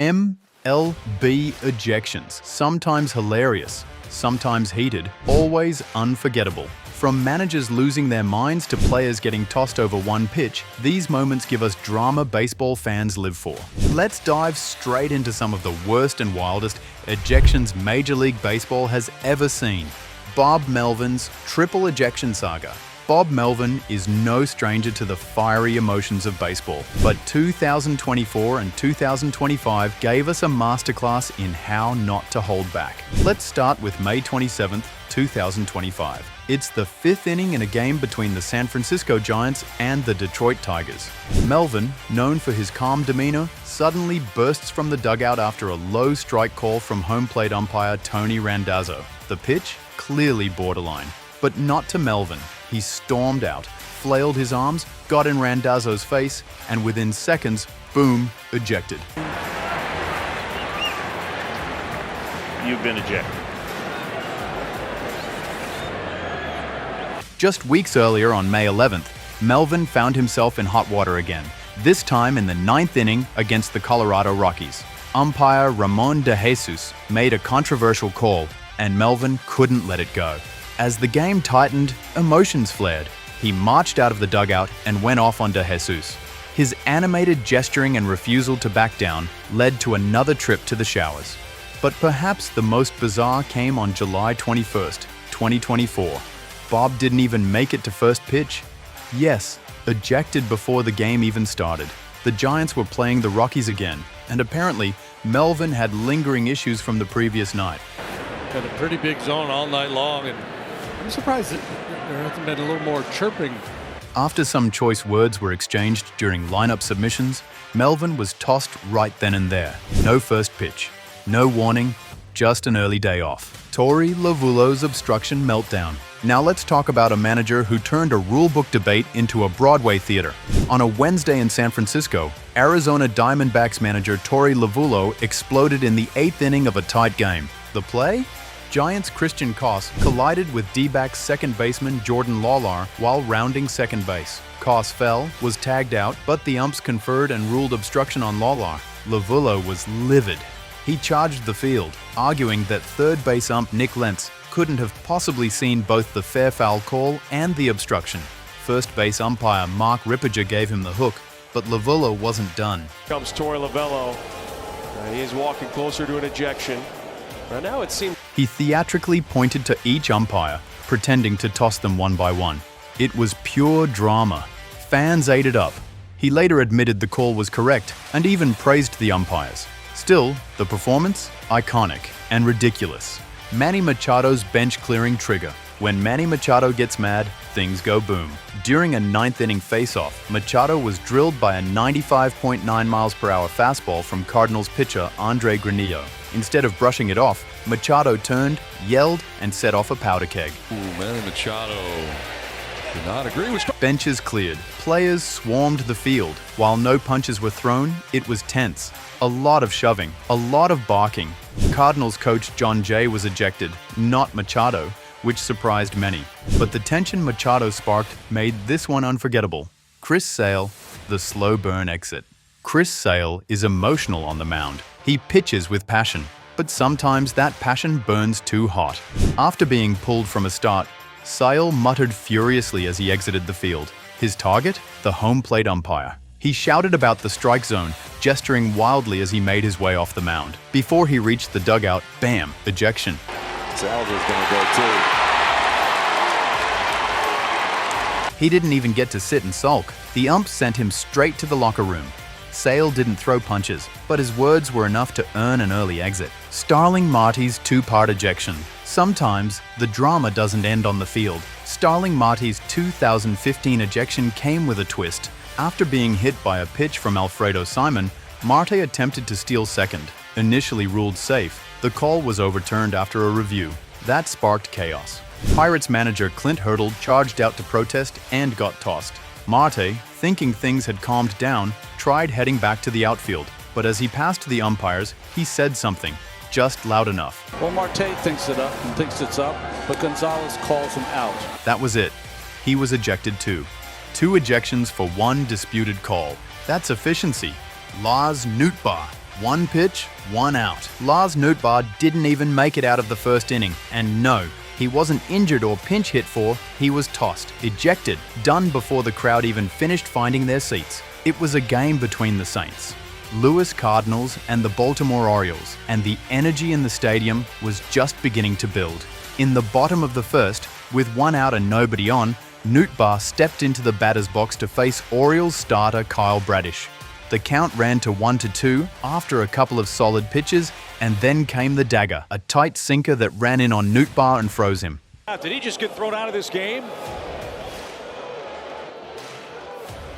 MLB ejections, sometimes hilarious, sometimes heated, always unforgettable. From managers losing their minds to players getting tossed over one pitch, these moments give us drama baseball fans live for. Let's dive straight into some of the worst and wildest ejections Major League Baseball has ever seen. Bob Melvin's triple ejection saga. Bob Melvin is no stranger to the fiery emotions of baseball, but 2024 and 2025 gave us a masterclass in how not to hold back. Let's start with May 27, 2025. It's the fifth inning in a game between the San Francisco Giants and the Detroit Tigers. Melvin, known for his calm demeanor, suddenly bursts from the dugout after a low strike call from home plate umpire Tony Randazzo. The pitch, clearly borderline, but not to Melvin. He stormed out, flailed his arms, got in Randazzo's face, and within seconds, boom, ejected. You've been ejected. Just weeks earlier on May 11th, Melvin found himself in hot water again, this time in the ninth inning against the Colorado Rockies. Umpire Ramon de Jesus made a controversial call, and Melvin couldn't let it go. As the game tightened, emotions flared. He marched out of the dugout and went off on de Jesus. His animated gesturing and refusal to back down led to another trip to the showers. But perhaps the most bizarre came on July 21st, 2024. Bob didn't even make it to first pitch. Yes, ejected before the game even started. The Giants were playing the Rockies again, and apparently Melvin had lingering issues from the previous night. Got a pretty big zone all night long, and I'm surprised that there hasn't been a little more chirping. After some choice words were exchanged during lineup submissions, Melvin was tossed right then and there. No first pitch, no warning, just an early day off. Torey Lovullo's obstruction meltdown. Now let's talk about a manager who turned a rulebook debate into a Broadway theater. On a Wednesday in San Francisco, Arizona Diamondbacks manager Torey Lovullo exploded in the eighth inning of a tight game. The play? Giants' Christian Koss collided with D-backs second baseman Jordan Lawlar while rounding second base. Koss fell, was tagged out, but the umps conferred and ruled obstruction on Lawlar. Lovullo was livid. He charged the field, arguing that third base ump Nick Lentz couldn't have possibly seen both the fair foul call and the obstruction. First base umpire Mark Ripperger gave him the hook, but Lovullo wasn't done. Comes Torey Lovullo. He's walking closer to an ejection. Now it seems he theatrically pointed to each umpire, pretending to toss them one by one. It was pure drama. Fans ate it up. He later admitted the call was correct and even praised the umpires. Still, the performance? Iconic and ridiculous. Manny Machado's bench-clearing trigger. When Manny Machado gets mad, things go boom. During a ninth-inning face-off, Machado was drilled by a 95.9 miles per hour fastball from Cardinals pitcher Andre Granillo. Instead of brushing it off, Machado turned, yelled, and set off a powder keg. Manny Machado did not agree with. Benches cleared. Players swarmed the field. While no punches were thrown, it was tense. A lot of shoving, a lot of barking. Cardinals coach John Jay was ejected, not Machado, which surprised many. But the tension Machado sparked made this one unforgettable. Chris Sale, the slow burn exit. Chris Sale is emotional on the mound. He pitches with passion, but sometimes that passion burns too hot. After being pulled from a start, Sale muttered furiously as he exited the field. His target? The home plate umpire. He shouted about the strike zone, gesturing wildly as he made his way off the mound. Before he reached the dugout, bam, ejection. Sale's gonna go too. He didn't even get to sit and sulk. The ump sent him straight to the locker room. Sale didn't throw punches, but his words were enough to earn an early exit. Starling Marte's two-part ejection. Sometimes, the drama doesn't end on the field. Starling Marte's 2015 ejection came with a twist. After being hit by a pitch from Alfredo Simon, Marte attempted to steal second. Initially ruled safe, the call was overturned after a review. That sparked chaos. Pirates manager Clint Hurdle charged out to protest and got tossed. Marte, thinking things had calmed down, tried heading back to the outfield, but as he passed the umpires, he said something, just loud enough. Well, Marte thinks it's up, but Gonzalez calls him out. That was it. He was ejected too. 2 ejections for 1 disputed call. That's efficiency. Lars Nootbaar. One pitch, one out. Lars Nootbaar didn't even make it out of the first inning. And no, he wasn't injured or pinch hit for, he was tossed, ejected, done before the crowd even finished finding their seats. It was a game between the Saints, Louis Cardinals and the Baltimore Orioles, and the energy in the stadium was just beginning to build. In the bottom of the first, with one out and nobody on, Nootbaar stepped into the batter's box to face Orioles starter Kyle Bradish. The count ran to 1-2 after a couple of solid pitches, and then came the dagger, a tight sinker that ran in on Nootbaar and froze him. Did he just get thrown out of this game?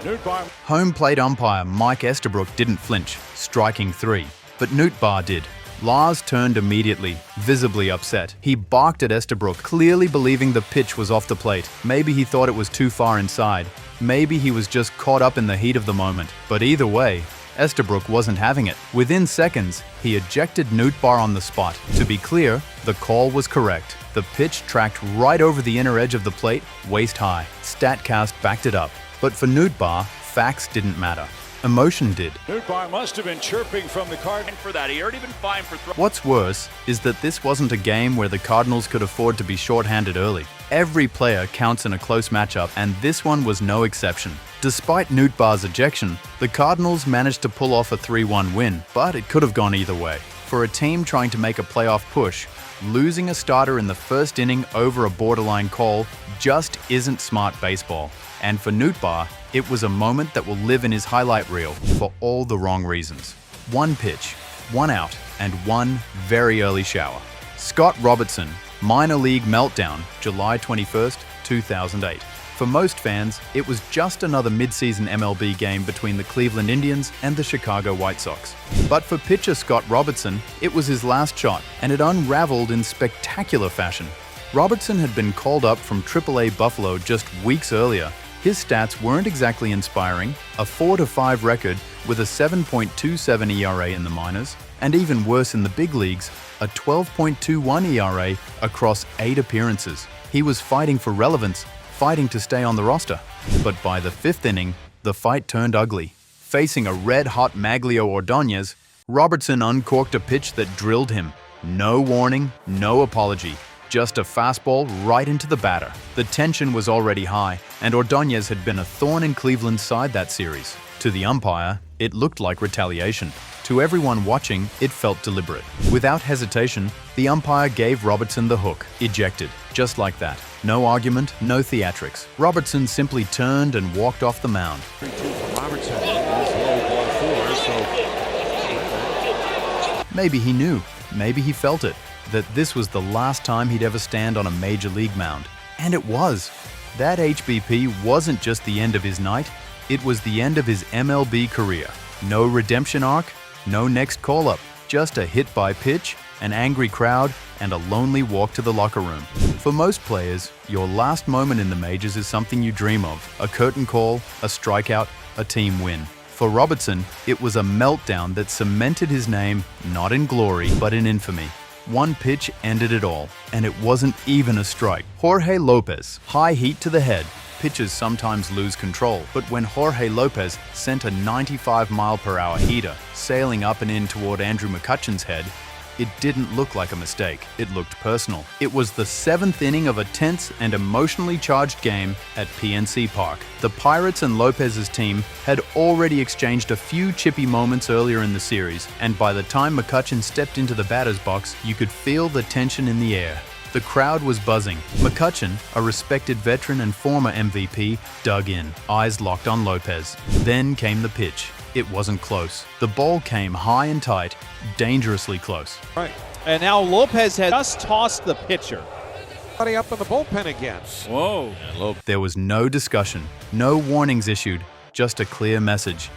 Nootbaar. Home plate umpire Mike Estabrook didn't flinch, striking 3, but Nootbaar did. Lars turned immediately, visibly upset. He barked at Estabrook, clearly believing the pitch was off the plate. Maybe he thought it was too far inside. Maybe he was just caught up in the heat of the moment. But either way, Estabrook wasn't having it. Within seconds, he ejected Nootbaar on the spot. To be clear, the call was correct. The pitch tracked right over the inner edge of the plate, waist high. StatCast backed it up. But for Nootbaar, facts didn't matter. Emotion did. Nootbaar must have been chirping from the Cardinals. For that, he already been fined for What's worse is that this wasn't a game where the Cardinals could afford to be shorthanded early. Every player counts in a close matchup, and this one was no exception. Despite Nootbaar's ejection, the Cardinals managed to pull off a 3-1 win, but it could have gone either way. For a team trying to make a playoff push, losing a starter in the first inning over a borderline call just isn't smart baseball. And for Nootbaar, it was a moment that will live in his highlight reel for all the wrong reasons. One pitch, one out, and one very early shower. Scott Robertson, minor league meltdown, July 21st, 2008. For most fans, it was just another mid-season MLB game between the Cleveland Indians and the Chicago White Sox. But for pitcher Scott Robertson, it was his last shot, and it unraveled in spectacular fashion. Robertson had been called up from AAA Buffalo just weeks earlier. His stats weren't exactly inspiring, a 4-5 record with a 7.27 ERA in the minors, and even worse in the big leagues, a 12.21 ERA across 8 appearances. He was fighting for relevance, fighting to stay on the roster. But by the 5th inning, the fight turned ugly. Facing a red-hot Maglio Ordonez, Robertson uncorked a pitch that drilled him. No warning, no apology. Just a fastball right into the batter. The tension was already high, and Ordonez had been a thorn in Cleveland's side that series. To the umpire, it looked like retaliation. To everyone watching, it felt deliberate. Without hesitation, the umpire gave Robertson the hook, ejected, just like that. No argument, no theatrics. Robertson simply turned and walked off the mound. Maybe he knew, maybe he felt it, that this was the last time he'd ever stand on a major league mound. And it was. That HBP wasn't just the end of his night, it was the end of his MLB career. No redemption arc, no next call-up, just a hit by pitch, an angry crowd, and a lonely walk to the locker room. For most players, your last moment in the majors is something you dream of. A curtain call, a strikeout, a team win. For Robertson, it was a meltdown that cemented his name not in glory, but in infamy. One pitch ended it all, and it wasn't even a strike. Jorge Lopez, high heat to the head. Pitchers sometimes lose control, but when Jorge Lopez sent a 95-mile-per-hour heater sailing up and in toward Andrew McCutchen's head, it didn't look like a mistake. It looked personal. It was the 7th inning of a tense and emotionally charged game at PNC Park. The Pirates and Lopez's team had already exchanged a few chippy moments earlier in the series, and by the time McCutchen stepped into the batter's box, you could feel the tension in the air. The crowd was buzzing. McCutchen, a respected veteran and former MVP, dug in, eyes locked on Lopez. Then came the pitch. It wasn't close. The ball came high and tight, dangerously close. Right. And now Lopez has just tossed the pitcher. Buddy up in the bullpen again. Whoa. There was no discussion, no warnings issued, just a clear message.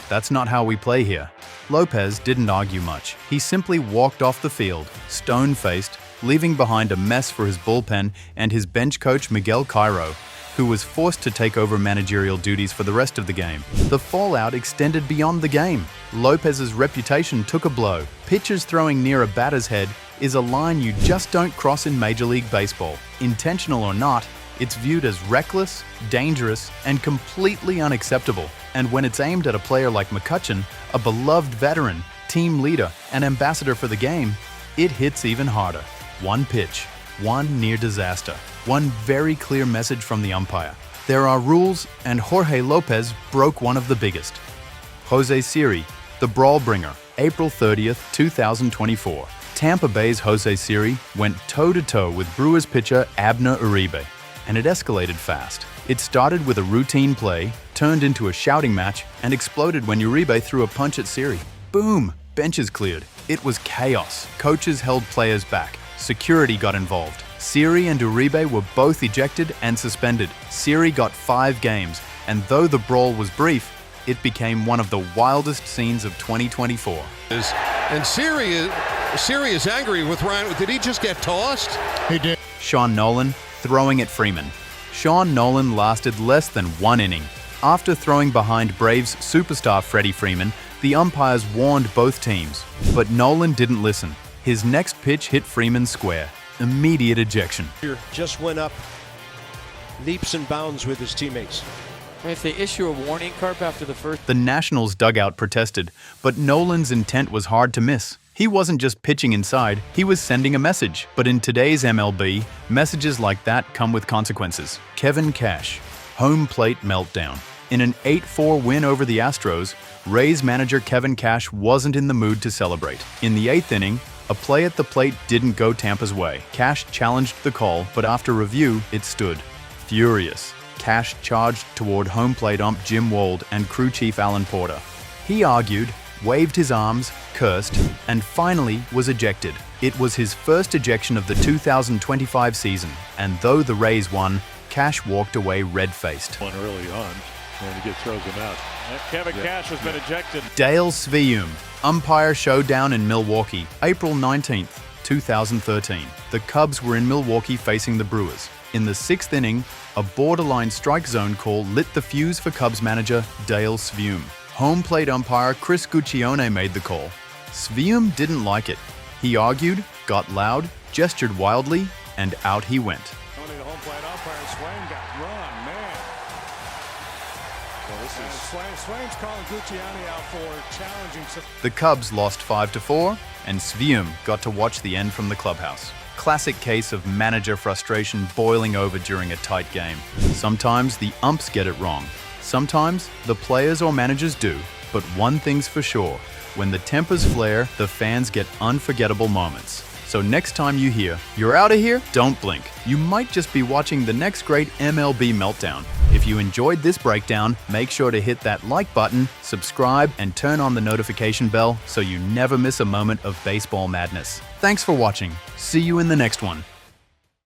That's not how we play here. Lopez didn't argue much. He simply walked off the field, stone-faced, leaving behind a mess for his bullpen and his bench coach Miguel Cairo, who was forced to take over managerial duties for the rest of the game. The fallout extended beyond the game. Lopez's reputation took a blow. Pitchers throwing near a batter's head is a line you just don't cross in Major League Baseball. Intentional or not, it's viewed as reckless, dangerous, and completely unacceptable. And when it's aimed at a player like McCutchen, a beloved veteran, team leader, and ambassador for the game, it hits even harder. One pitch, one near disaster, one very clear message from the umpire. There are rules, and Jorge Lopez broke one of the biggest. Jose Siri, the brawl bringer, April 30th, 2024. Tampa Bay's Jose Siri went toe-to-toe with Brewers pitcher Abner Uribe, and it escalated fast. It started with a routine play, turned into a shouting match, and exploded when Uribe threw a punch at Siri. Boom! Benches cleared. It was chaos. Coaches held players back. Security got involved. Siri and Uribe were both ejected and suspended. Siri got 5 games, and though the brawl was brief, it became one of the wildest scenes of 2024. And Siri is angry with Ryan. Did he just get tossed? He did. Sean Nolan throwing at Freeman. Sean Nolan lasted less than 1 inning. After throwing behind Braves superstar Freddie Freeman, the umpires warned both teams. But Nolan didn't listen. His next pitch hit Freeman square. Immediate ejection. Just went up leaps and bounds with his teammates. If they issue a warning, Carp, after the first... The Nationals dugout protested, but Nolan's intent was hard to miss. He wasn't just pitching inside, he was sending a message. But in today's MLB, messages like that come with consequences. Kevin Cash, home plate meltdown. In an 8-4 win over the Astros, Rays manager Kevin Cash wasn't in the mood to celebrate. In the 8th inning, a play at the plate didn't go Tampa's way. Cash challenged the call, but after review, it stood. Furious, Cash charged toward home plate ump Jim Wold and crew chief Alan Porter. He argued, waved his arms, cursed, and finally was ejected. It was his first ejection of the 2025 season, and though the Rays won, Cash walked away red-faced. One early on, and he throws him out. Kevin Cash has been ejected. Dale Sveum, umpire showdown in Milwaukee, April 19th, 2013. The Cubs were in Milwaukee facing the Brewers. In the 6th inning, a borderline strike zone call lit the fuse for Cubs manager Dale Sveum. Home plate umpire Chris Guccione made the call. Sveum didn't like it. He argued, got loud, gestured wildly, and out he went. Only the home plate umpire, Swain got run, man. Swain's calling Guccione out for challenging. The Cubs lost 5-4, and Sveum got to watch the end from the clubhouse. Classic case of manager frustration boiling over during a tight game. Sometimes the umps get it wrong. Sometimes the players or managers do. But one thing's for sure, when the tempers flare, the fans get unforgettable moments. So next time you hear, "You're out of here," don't blink. You might just be watching the next great MLB meltdown. If you enjoyed this breakdown, make sure to hit that like button, subscribe, and turn on the notification bell so you never miss a moment of baseball madness. Thanks for watching. See you in the next one.